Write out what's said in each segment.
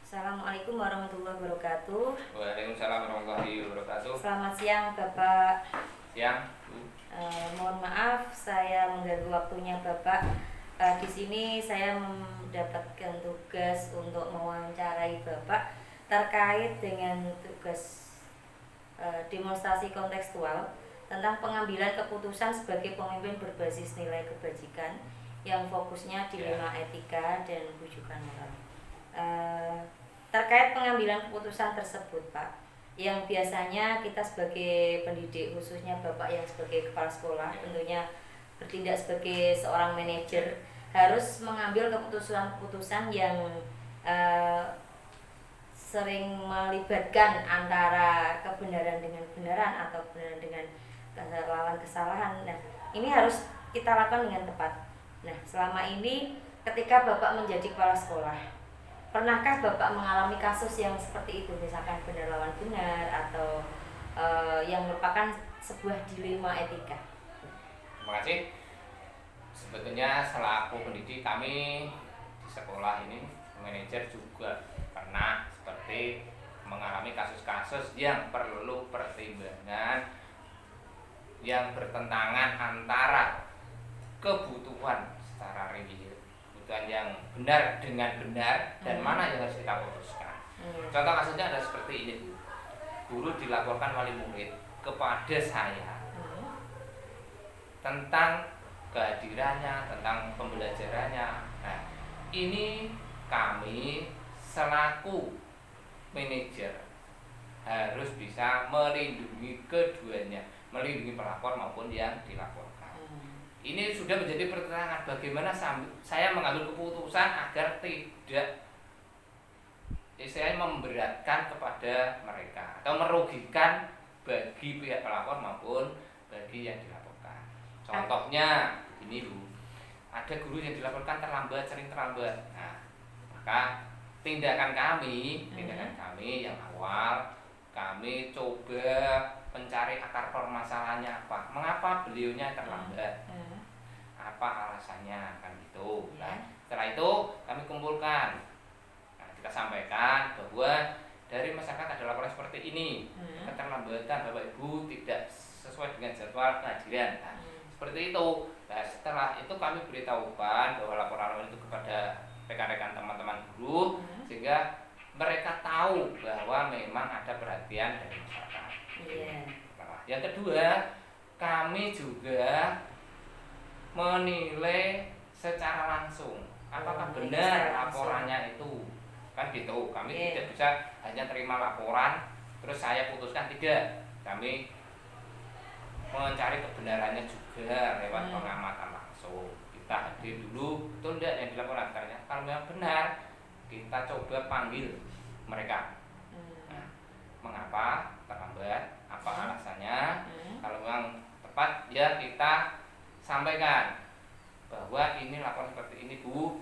Assalamualaikum warahmatullahi wabarakatuh. Waalaikumsalam warahmatullahi wabarakatuh. Selamat siang Bapak. Siang, Bu. Mohon maaf saya mengganggu waktunya Bapak. Di sini saya mendapatkan tugas untuk mewawancarai Bapak terkait dengan tugas demonstrasi kontekstual tentang pengambilan keputusan sebagai pemimpin berbasis nilai kebajikan yang fokusnya dilema etika dan bujukan moral. Terkait pengambilan keputusan tersebut, Pak, yang biasanya kita sebagai pendidik, khususnya Bapak yang sebagai kepala sekolah, tentunya bertindak sebagai seorang manajer, harus mengambil keputusan-keputusan yang sering melibatkan antara kebenaran dengan kebenaran atau kebenaran dengan kesalahan. Nah, ini harus kita lakukan dengan tepat. Nah, selama ini ketika Bapak menjadi kepala sekolah, pernahkah Bapak mengalami kasus yang seperti itu, misalkan benar lawan benar atau yang merupakan sebuah dilema etika? Terima kasih. Sebetulnya selaku pendidik kami di sekolah ini, manajer juga pernah seperti mengalami kasus-kasus yang perlu pertimbangan yang bertentangan antara kebutuhan secara religius, kebutuhan yang benar dengan benar, dan mana yang harus kita putuskan. Contoh kasusnya ada seperti ini, Bu. Guru dilaporkan wali murid kepada saya tentang kehadirannya, tentang pembelajarannya. Nah, ini kami selaku manajer harus bisa melindungi keduanya, melindungi pelapor maupun yang dilaporkan. Ini sudah menjadi pertentangan bagaimana saya mengambil keputusan agar tidak saya memberatkan kepada mereka atau merugikan bagi pihak pelapor maupun bagi yang dilaporkan. Contohnya ini, Bu, ada guru yang dilaporkan sering terlambat. Nah, maka tindakan kami yang awal, kami coba mencari akar permasalahannya apa, mengapa beliaunya terlambat, apa alasannya, kan gitu. Nah, setelah itu kami kumpulkan, kita sampaikan bahwa dari masyarakat ada laporan seperti ini, keterlambatan Bapak Ibu tidak sesuai dengan jadwal pengajian. Nah, seperti itu. Nah, setelah itu kami beritahukan bahwa laporan itu kepada rekan-rekan teman-teman guru, sehingga mereka tahu bahwa memang ada perhatian dari masyarakat. Nah, yang kedua, kami juga menilai secara langsung apakah benar laporannya itu, kan gitu. Kami tidak bisa hanya terima laporan terus saya putuskan, tidak. Kami mencari kebenarannya juga lewat pengamatan langsung. Kita hadir dulu, betul tidak yang dilaporkan. Kalau memang benar, kita coba panggil mereka. Nah, mengapa terlambat, apa alasannya. Kalau memang tepat, ya kita sampaikan bahwa ini laporan seperti ini, Bu,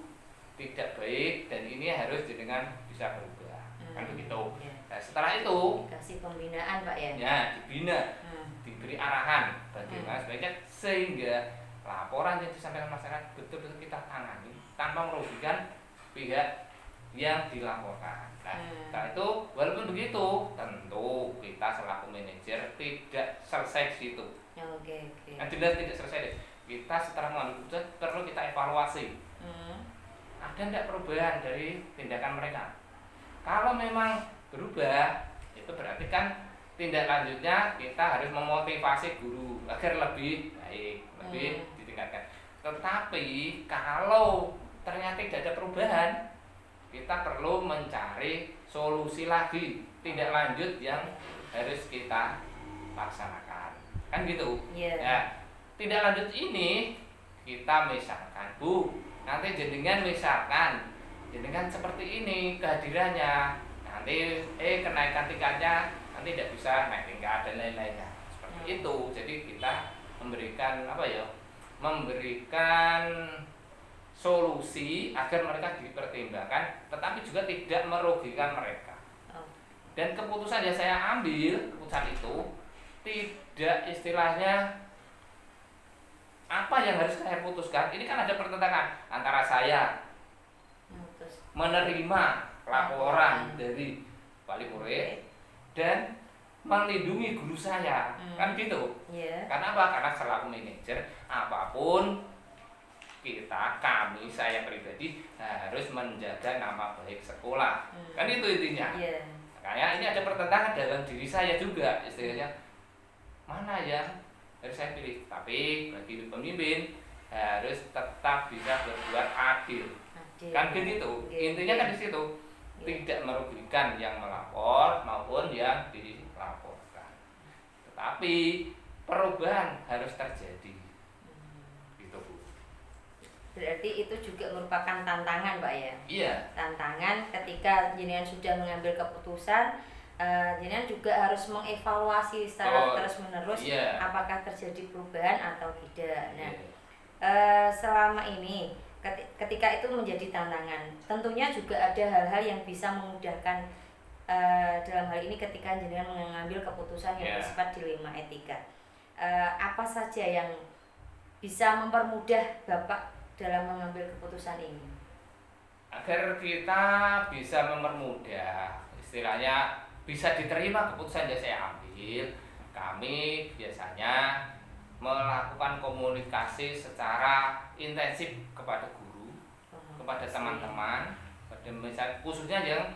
tidak baik dan ini harus dengan bisa berubah, kan begitu. Nah, setelah itu dikasih pembinaan, Pak, ya? Ya, dibina, diberi arahan bagaimana sebaiknya, sehingga laporan yang disampaikan masyarakat betul-betul kita tangani tanpa merugikan pihak yang dilaporkan. Nah, setelah itu walaupun begitu, tentu kita selaku manajer tidak selesai di situ. Nah, jelas tidak selesai. Kita setelah mengambil keputusan perlu kita evaluasi. Ada tidak perubahan dari tindakan mereka? Kalau memang berubah, itu berarti kan tindak lanjutnya kita harus memotivasi guru agar lebih baik, lebih ditingkatkan. Tetapi kalau ternyata tidak ada perubahan, kita perlu mencari solusi lagi, tindak lanjut yang harus kita laksanakan, kan gitu. Ya, tindak lanjut ini kita misalkan, Bu, nanti jenengan misalkan jenengan seperti ini kehadirannya, nanti kenaikan tingkatnya nanti tidak bisa naik tingkat dan lain-lainnya, seperti itu. Jadi kita memberikan memberikan solusi agar mereka dipertimbangkan, tetapi juga tidak merugikan mereka. Dan keputusan yang saya ambil, keputusan itu tidak istilahnya apa yang harus saya putuskan. Ini kan ada pertentangan antara saya menerima laporan dari wali murid dan melindungi guru saya, kan gitu. Karena apa? Karena selaku manajer apapun saya pribadi harus menjaga nama baik sekolah, kan itu intinya. Makanya ini ada pertentangan dalam diri saya juga, istilahnya mana yang harus saya pilih. Tapi bagi pemimpin harus tetap bisa berbuat adil. Kan begitu. Intinya kan di situ. Tidak merugikan yang melapor maupun yang dilaporkan. Tetapi perubahan harus terjadi. Gitu, Bu. Berarti itu juga merupakan tantangan, Pak ya? Iya. Tantangan ketika jenengan sudah mengambil keputusan, jenengan juga harus mengevaluasi secara terus-menerus apakah terjadi perubahan atau tidak. Nah, selama ini ketika itu menjadi tantangan, tentunya juga ada hal-hal yang bisa memudahkan dalam hal ini ketika jenengan mengambil keputusan yang bersifat dilema etika. Apa saja yang bisa mempermudah Bapak dalam mengambil keputusan ini? Agar kita bisa mempermudah, istilahnya bisa diterima keputusan yang saya ambil, kami biasanya melakukan komunikasi secara intensif kepada guru, kepada teman-teman, khususnya yang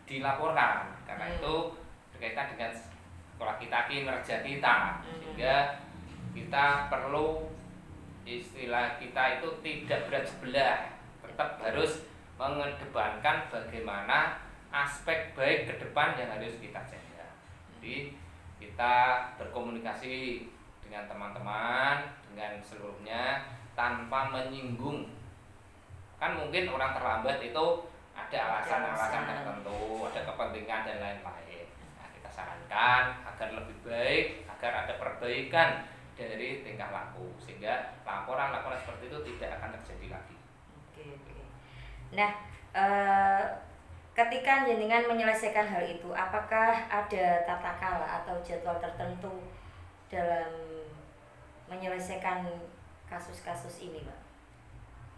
dilaporkan, karena itu berkaitan dengan sekolah kita, kinerja kita, sehingga kita perlu istilah kita itu tidak berat sebelah, tetap harus mengedepankan bagaimana aspek baik ke depan yang harus kita jaga. Jadi kita berkomunikasi dengan teman-teman, dengan seluruhnya tanpa menyinggung. Kan mungkin orang terlambat itu ada alasan-alasan tertentu, ada kepentingan dan lain-lain. Nah, kita sarankan agar lebih baik, agar ada perbaikan dari tingkah laku, sehingga laporan-laporan seperti itu tidak akan terjadi lagi. Oke. Nah, ketika jenengan menyelesaikan hal itu, apakah ada tata kala atau jadwal tertentu dalam menyelesaikan kasus-kasus ini, Pak?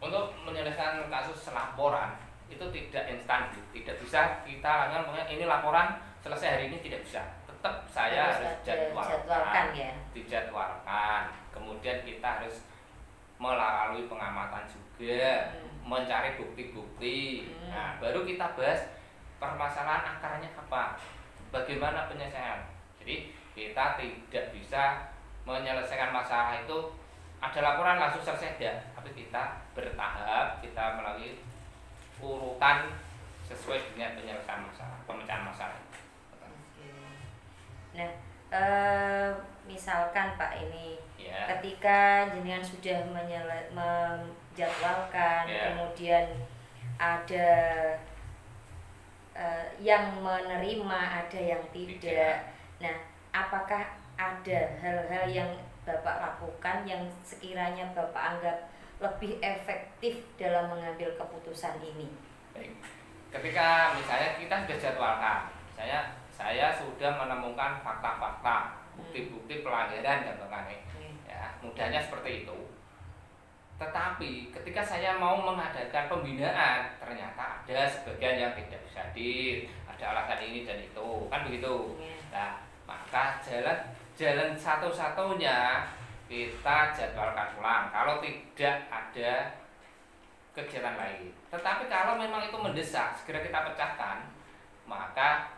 Untuk menyelesaikan kasus laporan itu tidak instan, tidak bisa kita lakukan ini laporan selesai hari ini, tidak bisa. Tetap saya harus jadwalkan, dijadwalkan. Kemudian kita harus melalui pengamatan juga, mencari bukti-bukti. Nah, baru kita bahas permasalahan akarnya apa, bagaimana penyelesaian. Jadi kita tidak bisa menyelesaikan masalah itu ada laporan langsung selesai, tidak, tapi kita bertahap, kita melalui urutan sesuai dengan penyelesaian masalah, pemecahan masalah. Nah, misalkan Pak ini ketika jenengan sudah menjadwalkan, kemudian ada yang menerima, ada yang tidak. Nah, apakah ada hal-hal yang Bapak lakukan yang sekiranya Bapak anggap lebih efektif dalam mengambil keputusan ini? Baik. Ketika misalnya kita sudah jadwalkan, saya sudah menemukan fakta-fakta, bukti-bukti pelanggaran dan sebagainya. Ya, mudahnya seperti itu. Tetapi ketika saya mau mengadakan pembinaan, ternyata ada sebagian yang tidak bisa hadir, ada alasan ini dan itu, kan begitu. Nah, maka jalan satu-satunya kita jadwalkan ulang kalau tidak ada kegiatan lain. Tetapi kalau memang itu mendesak, segera kita pecahkan. Maka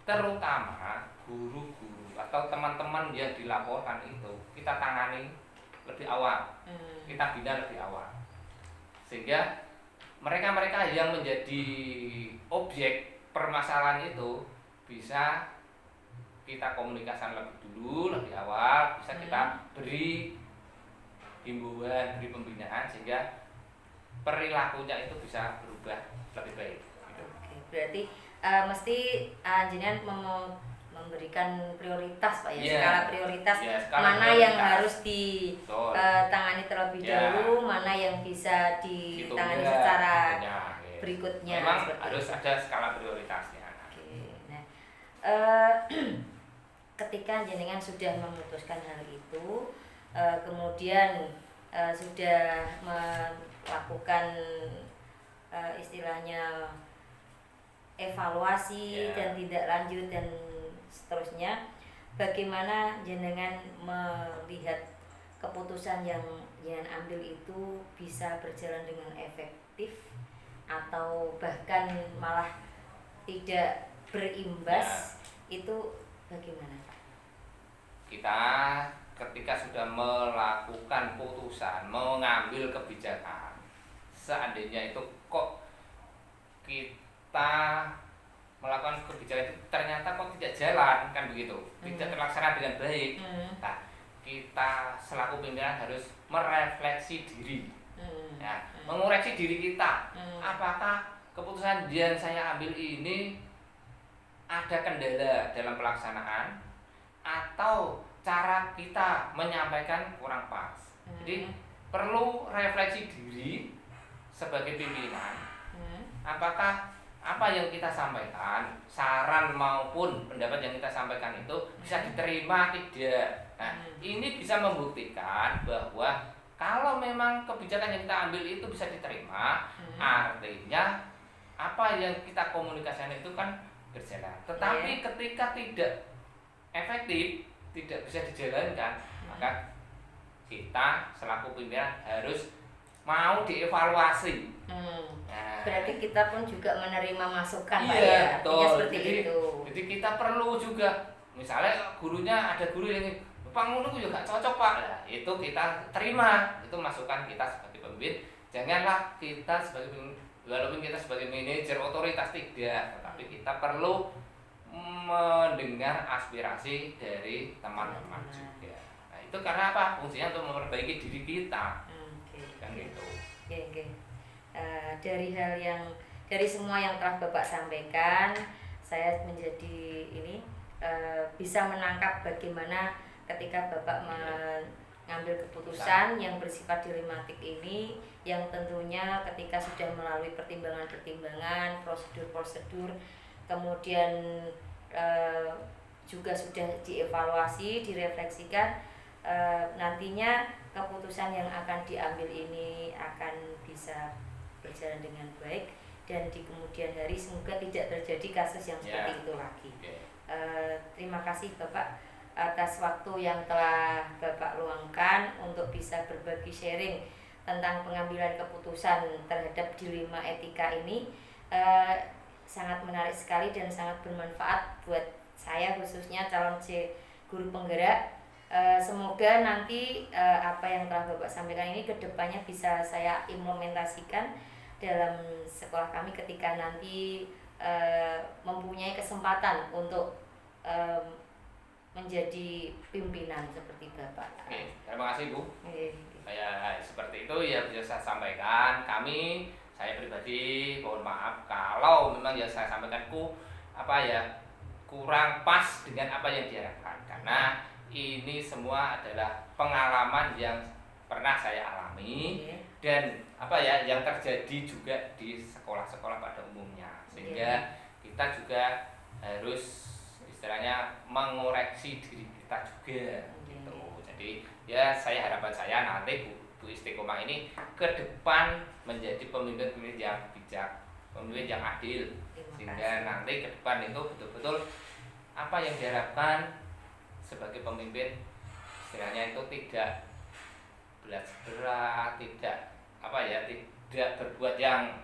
terutama guru-guru atau teman-teman yang dilaporkan itu kita tangani lebih awal, kita bina lebih awal, sehingga mereka-mereka yang menjadi objek permasalahan itu bisa kita komunikasikan lebih dulu, lebih awal, bisa kita beri himbauan, beri pembinaan sehingga perilakunya itu bisa berubah lebih baik. Gitu. Oke, berarti mesti jenengan memberikan prioritas, Pak ya, skala prioritas, mana yang harus ditangani terlebih dahulu, mana yang bisa ditangani secara berikutnya. Memang harus ada skala prioritasnya. Oke. Nah, ketika jenengan sudah memutuskan hal itu, kemudian sudah melakukan istilahnya evaluasi dan tidak lanjut dan seterusnya, bagaimana jenengan melihat keputusan yang jenengan ambil itu bisa berjalan dengan efektif atau bahkan malah tidak berimbas, itu bagaimana? Kita ketika sudah melakukan putusan, mengambil kebijakan, seandainya itu kok kita melakukan kebijakan itu ternyata kok tidak jalan, kan begitu, tidak terlaksana dengan baik. Nah, kita selaku pimpinan harus merefleksi diri, ya, mengoreksi diri kita. Apakah keputusan yang saya ambil ini ada kendala dalam pelaksanaan, atau cara kita menyampaikan kurang pas. Jadi perlu refleksi diri sebagai pimpinan. Apakah apa yang kita sampaikan, saran maupun pendapat yang kita sampaikan itu bisa diterima tidak? Nah, ini bisa membuktikan bahwa kalau memang kebijakan yang kita ambil itu bisa diterima, artinya apa yang kita komunikasikan itu kan berjalan. Tetapi ketika tidak efektif, tidak bisa dijalankan, maka kita selaku pimpinan harus mau dievaluasi. Nah, berarti kita pun juga menerima masukan, Pak, iya, ya, artinya betul. seperti itu. Jadi kita perlu juga, misalnya gurunya ada guru yang Pak ngono juga gak cocok Pak, nah, itu kita terima, itu masukan kita sebagai pemimpin. Janganlah kita sebagai pemimpin, walaupun kita sebagai manajer otoritas tidak, tetapi kita perlu mendengar aspirasi dari teman-teman juga. Nah, itu karena apa? Fungsinya untuk memperbaiki diri kita. Kan gitu. Dari semua yang telah Bapak sampaikan, saya menjadi bisa menangkap bagaimana ketika Bapak mengambil keputusan yang bersifat dilematik ini, yang tentunya ketika sudah melalui pertimbangan-pertimbangan, prosedur-prosedur, kemudian juga sudah dievaluasi, direfleksikan, nantinya keputusan yang akan diambil ini akan bisa berjalan dengan baik, dan di kemudian hari semoga tidak terjadi kasus yang seperti itu lagi. Terima kasih Bapak atas waktu yang telah Bapak luangkan untuk bisa berbagi sharing tentang pengambilan keputusan terhadap dilema etika ini. Sangat menarik sekali dan sangat bermanfaat buat saya, khususnya calon guru penggerak. Semoga nanti apa yang telah Bapak sampaikan ini kedepannya bisa saya implementasikan dalam sekolah kami ketika nanti mempunyai kesempatan untuk menjadi pimpinan seperti Bapak. Terima kasih Bu. Kayak seperti itu ya bisa saya sampaikan. Saya pribadi mohon maaf kalau memang yang saya sampaikan kurang pas dengan apa yang diharapkan, karena ini semua adalah pengalaman yang pernah saya alami dan yang terjadi juga di sekolah-sekolah pada umumnya, sehingga kita juga harus istilahnya mengoreksi diri kita juga gitu. Jadi ya harapan saya nanti Bu Istiqomah ini ke depan menjadi pemimpin yang bijak, pemimpin yang adil, sehingga nanti ke depan itu betul-betul apa yang diharapkan sebagai pemimpin, istilahnya itu tidak berat, tidak berbuat yang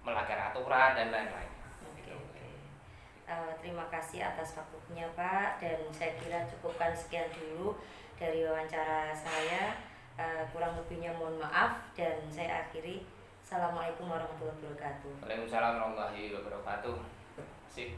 melanggar aturan dan lain-lain. Terima kasih atas waktunya Pak, dan saya kira cukupkan sekian dulu dari wawancara saya. Kurang lebihnya mohon maaf dan saya akhiri. Assalamualaikum warahmatullahi wabarakatuh. Waalaikumsalam warahmatullahi wabarakatuh. Sip.